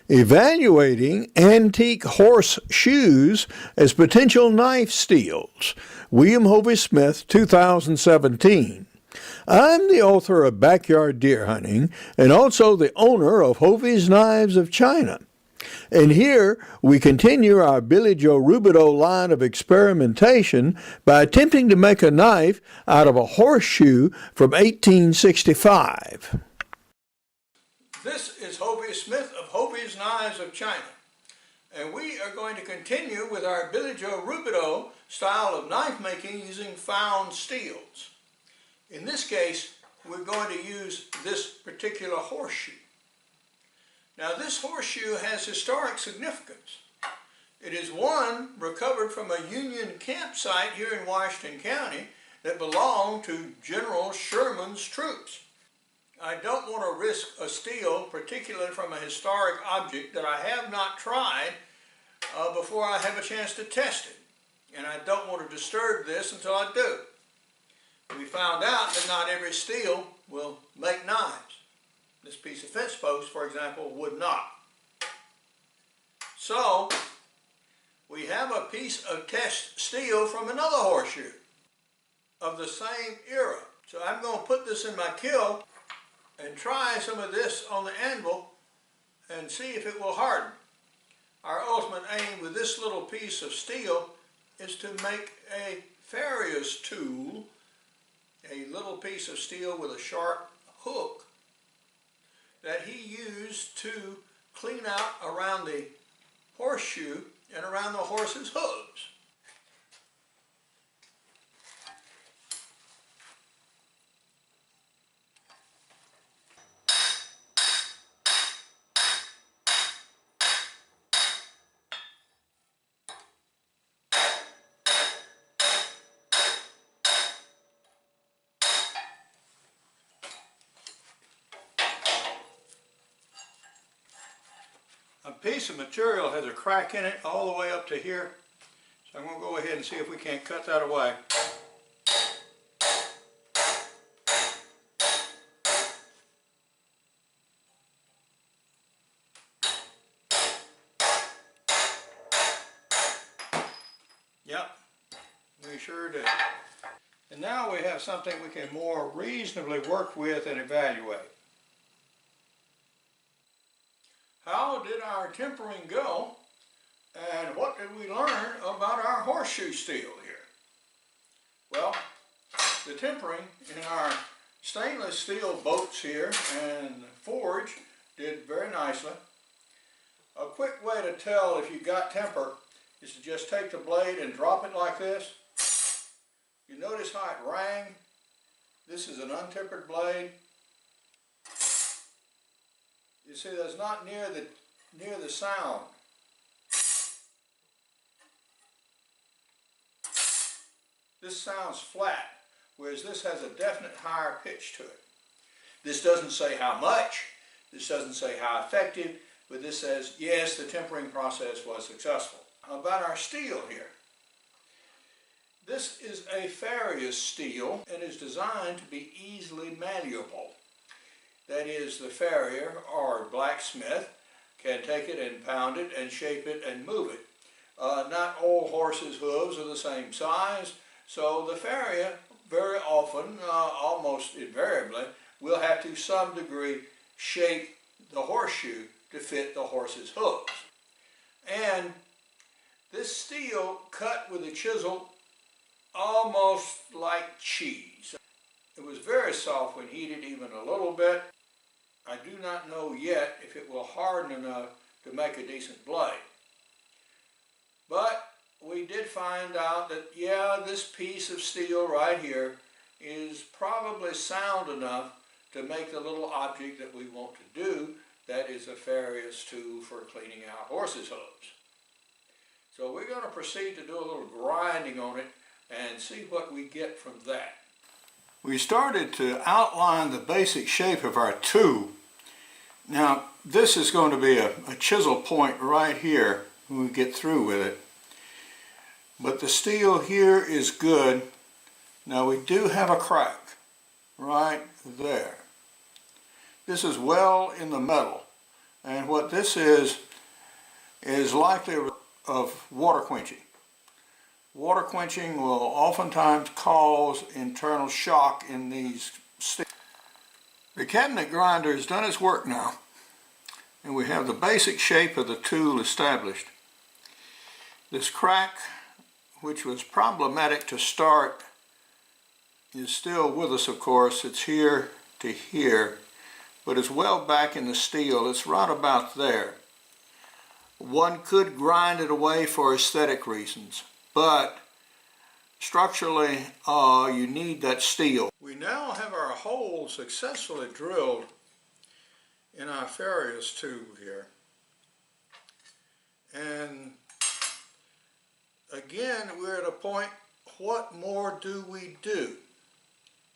Evaluating antique horseshoes as potential knife steals. William Hovey Smith, 2017. I'm the author of Backyard Deer Hunting and also the owner of Hovey's Knives of China. And here we continue our Billy Joe Rubidoux line of experimentation by attempting to make a knife out of a horseshoe from 1865. This is Hovey Smith of Hovey's Knives of China, and we are going to continue with our Billy Joe Rubidoux style of knife making using found steels. In this case, we're going to use this particular horseshoe. Now, this horseshoe has historic significance. It is one recovered from a Union campsite here in Washington County that belonged to General Sherman's troops. I don't want to risk a steal, particularly from a historic object that I have not tried before I have a chance to test it. And I don't want to disturb this until I do. We found out that not every steel will make knives. This piece of fence post, for example, would not. So, we have a piece of test steel from another horseshoe of the same era. So I'm going to put this in my kiln and try some of this on the anvil and see if it will harden. Our ultimate aim with this little piece of steel is to make a farrier's tool, a little piece of steel with a sharp hook that he used to clean out around the horseshoe and around the horse's hooves. A piece of material has a crack in it all the way up to here, so I'm going to go ahead and see if we can't cut that away. Yep, we sure did. And now we have something we can more reasonably work with and evaluate. How did our tempering go, and what did we learn about our horseshoe steel here? Well, the tempering in our stainless steel boats here and forge did very nicely. A quick way to tell if you got temper is to just take the blade and drop it like this. You notice how it rang? This is an untempered blade. You see, that's not near the sound. This sounds flat, whereas this has a definite higher pitch to it. This doesn't say how much, this doesn't say how effective, but this says, yes, the tempering process was successful. About our steel here. This is a farrier's steel and is designed to be easily malleable. That is, the farrier or blacksmith can take it and pound it and shape it and move it. Not all horses' hooves are the same size, so the farrier very often, almost invariably, will have to some degree shape the horseshoe to fit the horse's hooves. And this steel cut with a chisel almost like cheese. It was very soft when heated even a little bit. I do not know yet if it will harden enough to make a decent blade. But we did find out that, yeah, this piece of steel right here is probably sound enough to make the little object that we want to do, that is a farrier's tool for cleaning out horses' hooves. So we're going to proceed to do a little grinding on it and see what we get from that. We started to outline the basic shape of our tube. Now, this is going to be a chisel point right here when we get through with it. But the steel here is good. Now, we do have a crack right there. This is well in the metal, And what this is likely of water quenching. Water quenching will oftentimes cause internal shock in these steels. The cabinet grinder has done its work now, and we have the basic shape of the tool established. This crack, which was problematic to start, is still with us, of course. It's here to here, but it's well back in the steel. It's right about there. One could grind it away for aesthetic reasons, but structurally you need that steel. We now have our hole successfully drilled in our Farrier's tube here. And again, we're at a point, what more do we do?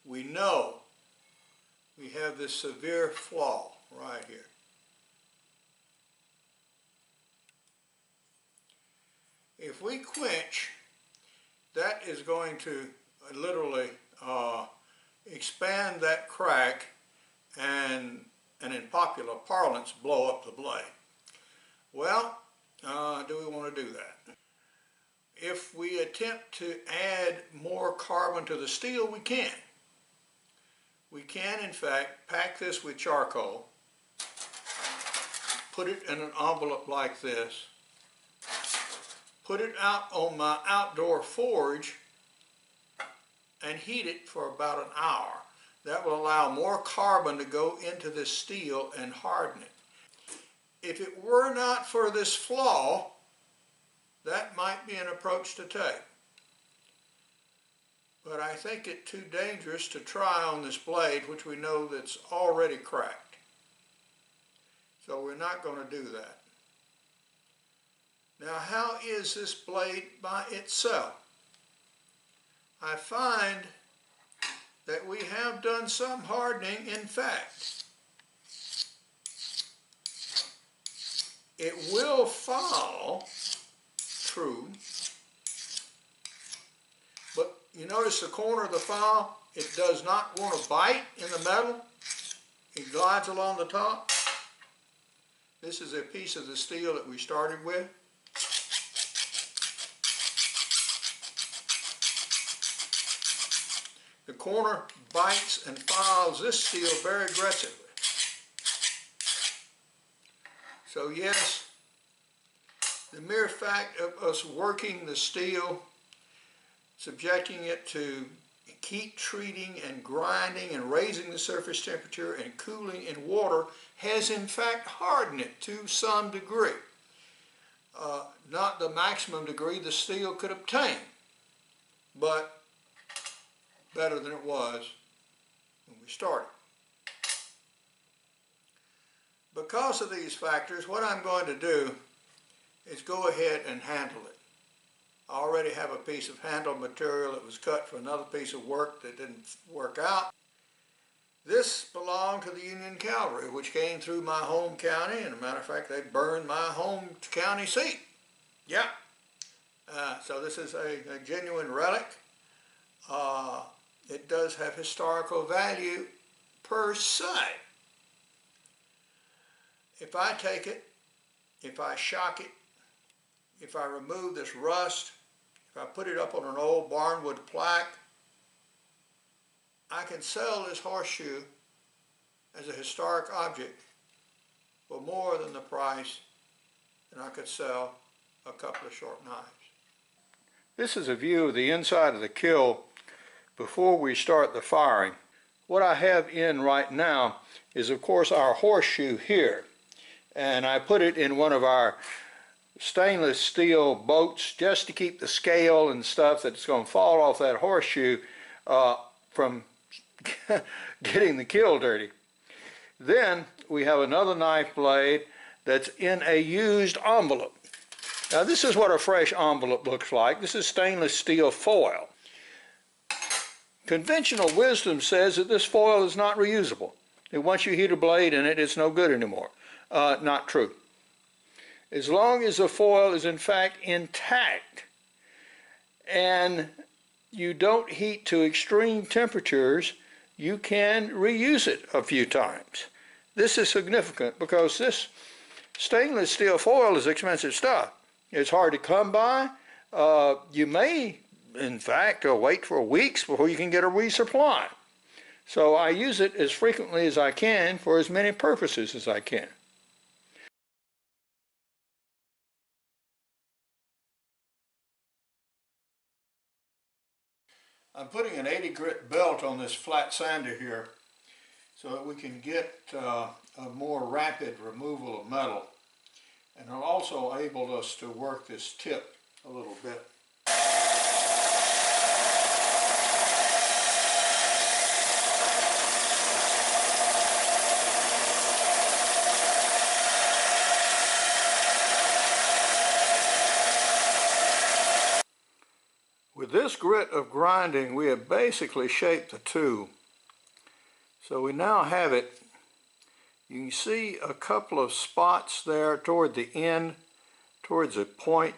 We know we have this severe flaw right here. If we quench, that is going to literally expand that crack and in popular parlance, blow up the blade. Well, do we want to do that? If we attempt to add more carbon to the steel, we can. We can, in fact, pack this with charcoal, put it in an envelope like this, put it out on my outdoor forge, and heat it for about an hour. That will allow more carbon to go into this steel and harden it. If it were not for this flaw, that might be an approach to take. But I think it too dangerous to try on this blade, which we know that's already cracked. So we're not going to do that. Now, how is this blade by itself? I find that we have done some hardening. In fact, it will fall, true, but you notice the corner of the file, it does not want to bite in the metal. It glides along the top. This is a piece of the steel that we started with. The corner bites and files this steel very aggressively. So yes, the mere fact of us working the steel, subjecting it to heat treating and grinding and raising the surface temperature and cooling in water has in fact hardened it to some degree. Not the maximum degree the steel could obtain, but better than it was when we started. Because of these factors, what I'm going to do is go ahead and handle it. I already have a piece of handle material that was cut for another piece of work that didn't work out. This belonged to the Union Cavalry, which came through my home county, and as a matter of fact, they burned my home county seat. Yeah. So this is a genuine relic. It does have historical value per se. If I take it, if I shock it, if I remove this rust, if I put it up on an old barnwood plaque, I can sell this horseshoe as a historic object for more than the price than I could sell a couple of short knives. This is a view of the inside of the kill before we start the firing. What I have in right now is, of course, our horseshoe here, and I put it in one of our stainless steel boats just to keep the scale and stuff that's going to fall off that horseshoe from getting the kill dirty. Then we have another knife blade that's in a used envelope. Now this is what a fresh envelope looks like. This is stainless steel foil. Conventional wisdom says that this foil is not reusable. And once you heat a blade in it, it's no good anymore. Not true. As long as the foil is in fact intact and you don't heat to extreme temperatures, you can reuse it a few times. This is significant because this Stainless steel foil is expensive stuff. It's hard to come by. You may, in fact, wait for weeks before you can get a resupply. So I use it as frequently as I can for as many purposes as I can. I'm putting an 80 grit belt on this flat sander here so that we can get a more rapid removal of metal. And it'll also enable us to work this tip a little bit. With this grit of grinding, we have basically shaped the tool. So we now have it. You can see a couple of spots there toward the end, towards a point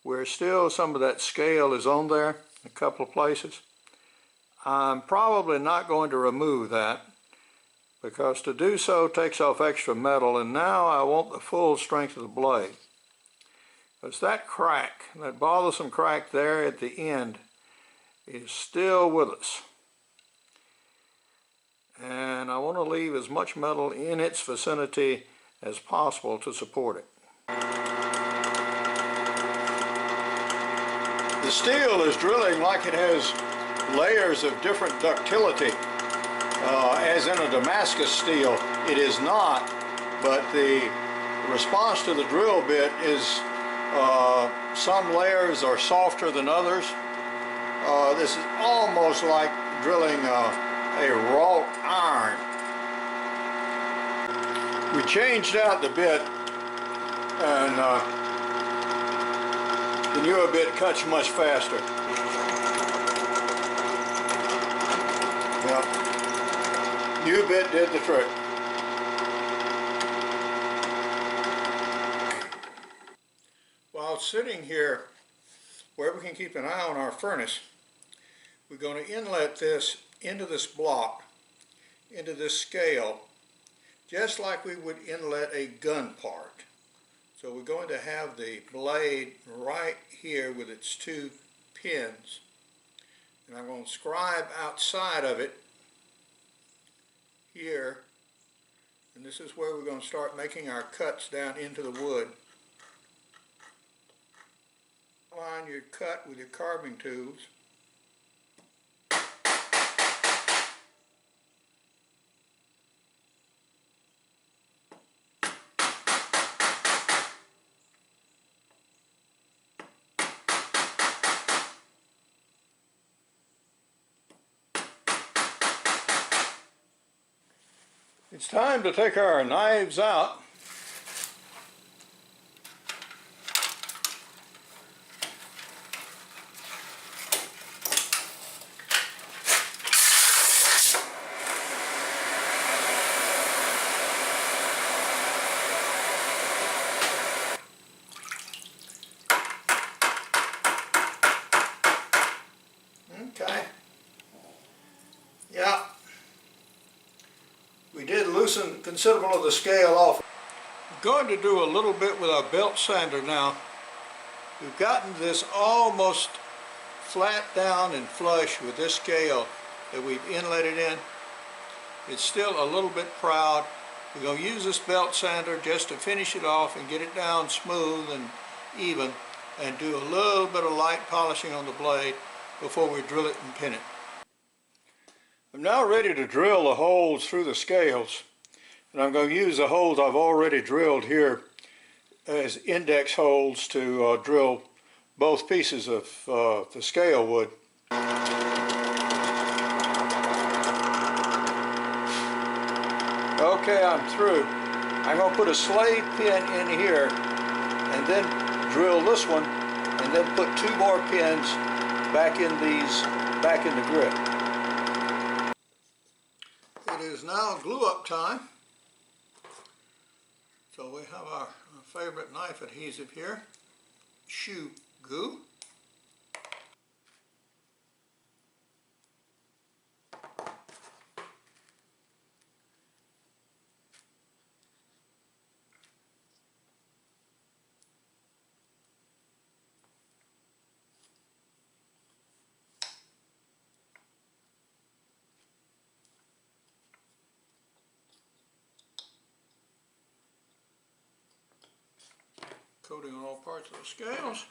where still some of that scale is on there, a couple of places. I'm probably not going to remove that because to do so takes off extra metal, and now I want the full strength of the blade. Because that crack, that bothersome crack there at the end, is still with us. And I want to leave as much metal in its vicinity as possible to support it. The steel is drilling like it has layers of different ductility, as in a Damascus steel. It is not, but the response to the drill bit is some layers are softer than others. This is almost like drilling a wrought iron. We changed out the bit, and the newer bit cuts much faster. Yeah. New bit did the trick. While sitting here where we can keep an eye on our furnace, we're going to inlet this into this block, into this scale, just like we would inlet a gun part. So we're going to have the blade right here with its two pins, and I'm going to scribe outside of it here, and this is where we're going to start making our cuts down into the wood. Line your cut with your carving tools. It's time to take our knives out. Okay. Yeah. We did loosen considerable of the scale off. I'm going to do a little bit with our belt sander now. We've gotten this almost flat down and flush with this scale that we've inletted in. It's still a little bit proud. We're going to use this belt sander just to finish it off and get it down smooth and even, and do a little bit of light polishing on the blade before we drill it and pin it. I'm now ready to drill the holes through the scales, and I'm going to use the holes I've already drilled here as index holes to drill both pieces of the scale wood. Okay, I'm through. I'm going to put a slave pin in here and then drill this one and then put two more pins back in the grit. It is now glue up time. So we have our favorite knife adhesive here, shoe glue. Coating on all parts of the scales.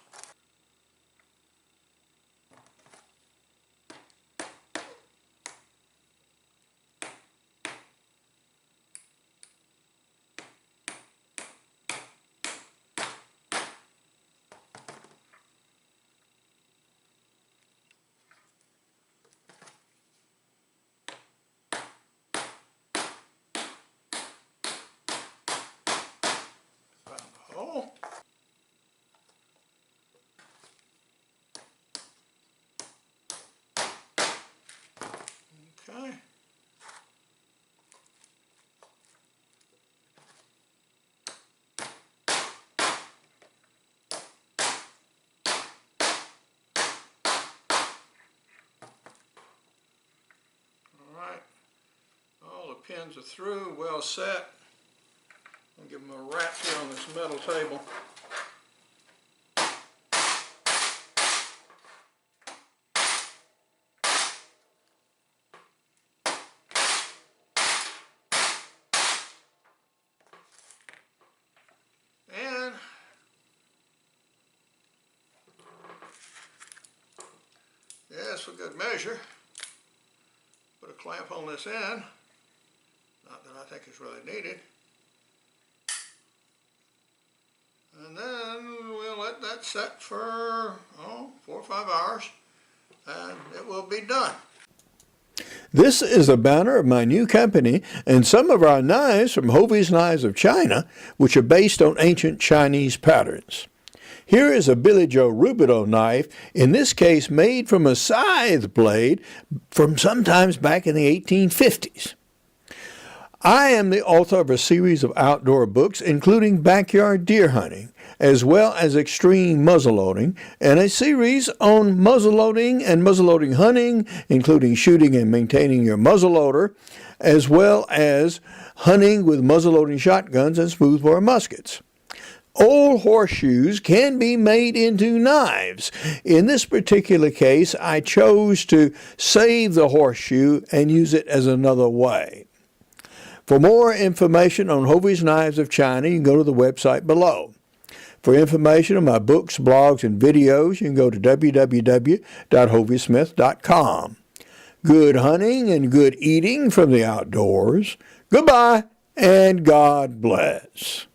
Found the hole. Okay. All right. All the pins are through, well set. I'll give them a wrap here on this metal table. And yes, for good measure, put a clamp on this end. Not that I think it's really needed. And then we'll let that set for 4 or 5 hours, and it will be done. This is a banner of my new company and some of our knives from Hovey's Knives of China, which are based on ancient Chinese patterns. Here is a Billy Joe Rubidoux knife, in this case made from a scythe blade from sometimes back in the 1850s. I am the author of a series of outdoor books, including backyard deer hunting, as well as extreme muzzleloading, and a series on muzzleloading and muzzleloading hunting, including shooting and maintaining your muzzleloader, as well as hunting with muzzleloading shotguns and smoothbore muskets. Old horseshoes can be made into knives. In this particular case, I chose to save the horseshoe and use it as another way. For more information on Hovey's Knives of China, you can go to the website below. For information on my books, blogs, and videos, you can go to www.hoveysmith.com. Good hunting and good eating from the outdoors. Goodbye, and God bless.